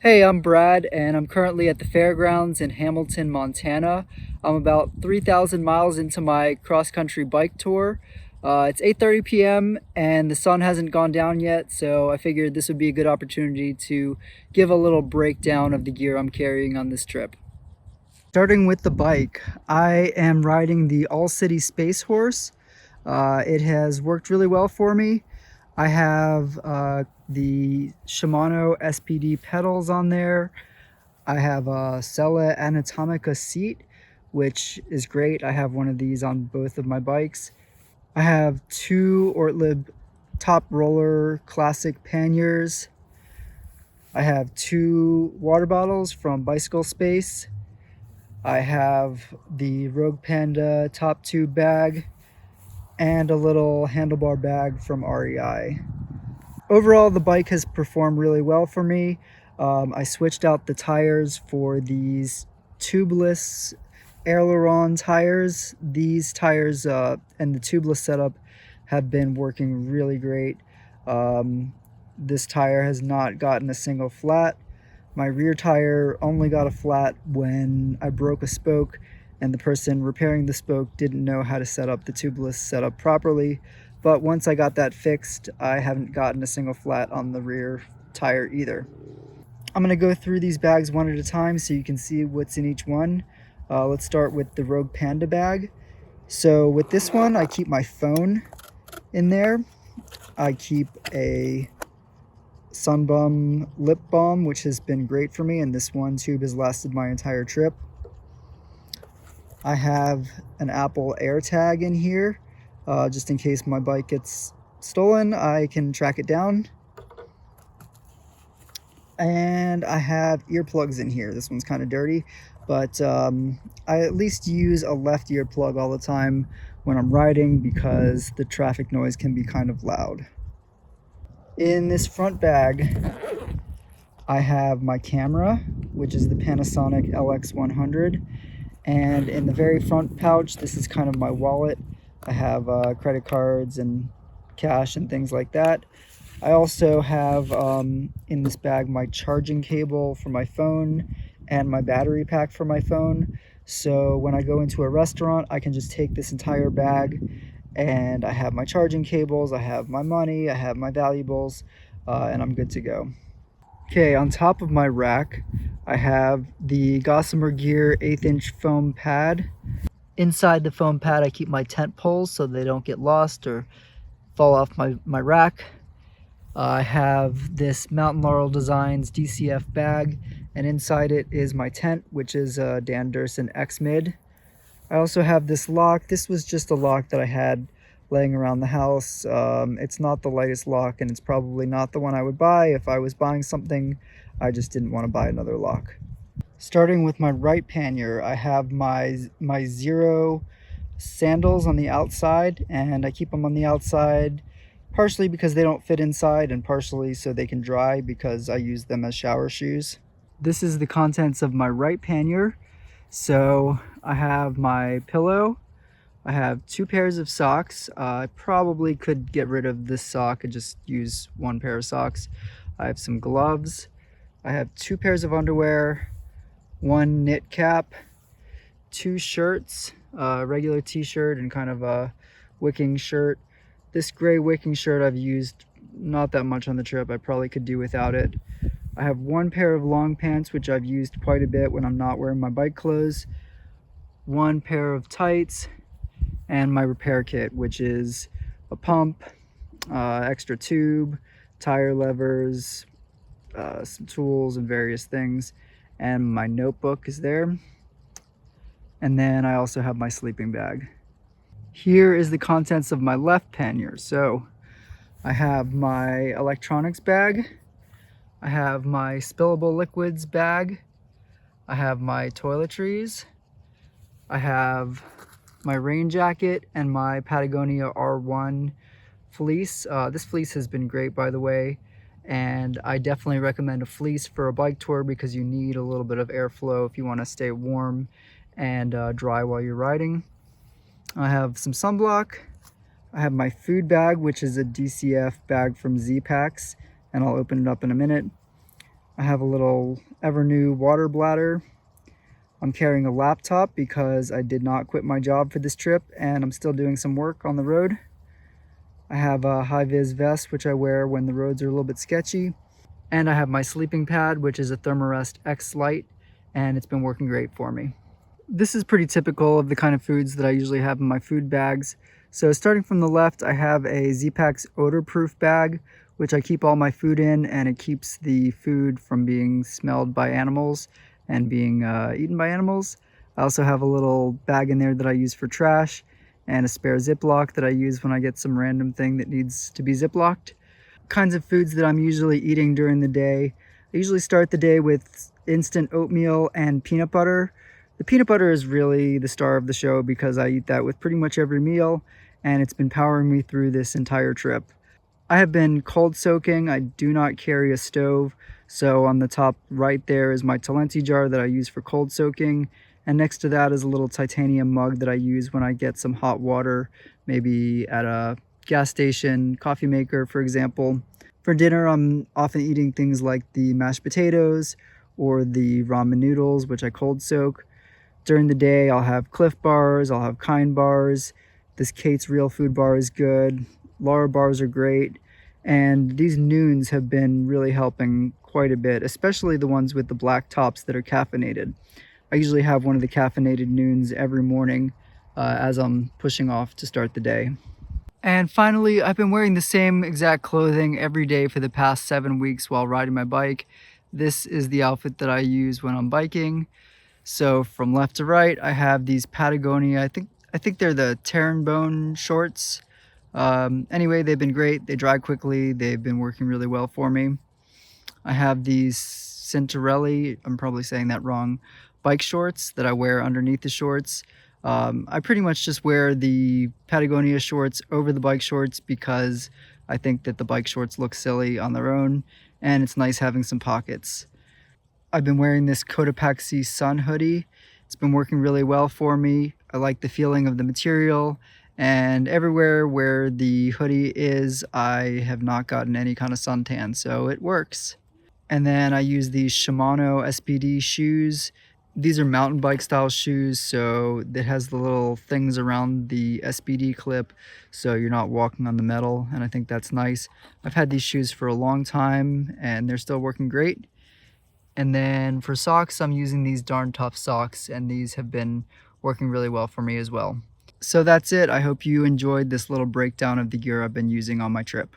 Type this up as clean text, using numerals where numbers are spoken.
Hey, I'm Brad, and I'm currently at the fairgrounds in Hamilton, Montana. I'm about 3,000 miles into my cross-country bike tour. It's 8:30 p.m. and the sun hasn't gone down yet, so I figured this would be a good opportunity to give a little breakdown of the gear I'm carrying on this trip. Starting with the bike, I am riding the All City Space Horse. It has worked really well for me. I have the Shimano SPD pedals on there. I have a Sella Anatomica seat, which is great. I have one of these on both of my bikes. I have two Ortlib top roller classic panniers. I have two water bottles from Bicycle Space. I have the Rogue Panda top tube bag and a little handlebar bag from REI. Overall, the bike has performed really well for me. I switched out the tires for these tubeless aileron tires. These tires and the tubeless setup have been working really great. This tire has not gotten a single flat. My rear tire only got a flat when I broke a spoke and the person repairing the spoke didn't know how to set up the tubeless setup properly. But once I got that fixed, I haven't gotten a single flat on the rear tire either. I'm going to go through these bags one at a time so you can see what's in each one. Let's start with the Rogue Panda bag. So with this one, I keep my phone in there. I keep a Sunbum lip balm, which has been great for me, and this one tube has lasted my entire trip. I have an Apple AirTag in here, just in case my bike gets stolen, I can track it down. And I have earplugs in here. This one's kind of dirty, but I at least use a left earplug all the time when I'm riding because the traffic noise can be kind of loud. In this front bag, I have my camera, which is the Panasonic LX100. And in the very front pouch, this is kind of my wallet. I have credit cards and cash and things like that. I also have in this bag my charging cable for my phone and my battery pack for my phone. So when I go into a restaurant, I can just take this entire bag and I have my charging cables, I have my money, I have my valuables, and I'm good to go. Okay, on top of my rack, I have the Gossamer Gear 1/8" foam pad. Inside the foam pad, I keep my tent poles so they don't get lost or fall off my rack. I have this Mountain Laurel Designs DCF bag, and inside it is my tent, which is a Dan Durson X-Mid. I also have this lock. This was just a lock that I had laying around the house. It's not the lightest lock, and it's probably not the one I would buy if I was buying something. I just didn't want to buy another lock. Starting with my right pannier, I have my Zero sandals on the outside, and I keep them on the outside partially because they don't fit inside and partially so they can dry because I use them as shower shoes. This is the contents of my right pannier. So I have my pillow, I have two pairs of socks. I probably could get rid of this sock and just use one pair of socks. I have some gloves, I have two pairs of underwear, one knit cap, two shirts, a regular t-shirt and kind of a wicking shirt. This gray wicking shirt I've used not that much on the trip. I probably could do without it. I have one pair of long pants, which I've used quite a bit when I'm not wearing my bike clothes, one pair of tights, and my repair kit, which is a pump, extra tube, tire levers, some tools and various things, and my notebook is there. And then I also have my sleeping bag. Here is the contents of my left pannier. So I have my electronics bag, I have my spillable liquids bag, I have my toiletries, I have my rain jacket and my Patagonia R1 fleece. This fleece has been great, by the way, and I definitely recommend a fleece for a bike tour because you need a little bit of airflow if you want to stay warm and dry while you're riding. I have some sunblock. I have my food bag, which is a DCF bag from Z-Packs, and I'll open it up in a minute. I have a little Evernew water bladder. I'm carrying a laptop because I did not quit my job for this trip and I'm still doing some work on the road. I have a high-vis vest, which I wear when the roads are a little bit sketchy. And I have my sleeping pad, which is a Thermarest X Lite, and it's been working great for me. This is pretty typical of the kind of foods that I usually have in my food bags. So starting from the left, I have a Z-Packs odor-proof bag, which I keep all my food in, and it keeps the food from being smelled by animals and being eaten by animals. I also have a little bag in there that I use for trash, and a spare Ziploc that I use when I get some random thing that needs to be Ziplocked. Kinds of foods that I'm usually eating during the day. I usually start the day with instant oatmeal and peanut butter. The peanut butter is really the star of the show because I eat that with pretty much every meal, and it's been powering me through this entire trip. I have been cold soaking. I do not carry a stove, so on the top right there is my Talenti jar that I use for cold soaking, and next to that is a little titanium mug that I use when I get some hot water, maybe at a gas station, coffee maker, for example. For dinner, I'm often eating things like the mashed potatoes or the ramen noodles, which I cold soak. During the day, I'll have Cliff bars, I'll have Kind bars. This Kate's Real Food bar is good. Laura bars are great. And these noons have been really helping quite a bit, especially the ones with the black tops that are caffeinated. I usually have one of the caffeinated noons every morning as I'm pushing off to start the day. And finally, I've been wearing the same exact clothing every day for the past 7 weeks while riding my bike. This is the outfit that I use when I'm biking. So from left to right, I have these Patagonia, I think they're the Bone shorts. Anyway, they've been great. They dry quickly. They've been working really well for me. I have these Cintarelli, I'm probably saying that wrong, bike shorts that I wear underneath the shorts. I pretty much just wear the Patagonia shorts over the bike shorts because I think that the bike shorts look silly on their own, and it's nice having some pockets. I've been wearing this Cotopaxi Sun hoodie. It's been working really well for me. I like the feeling of the material, and everywhere where the hoodie is, I have not gotten any kind of suntan, so it works. And then I use these Shimano SPD shoes. These are mountain bike style shoes, so it has the little things around the SPD clip so you're not walking on the metal, and I think that's nice. I've had these shoes for a long time and they're still working great. And then for socks, I'm using these Darn Tough socks, and these have been working really well for me as well. So that's it. I hope you enjoyed this little breakdown of the gear I've been using on my trip.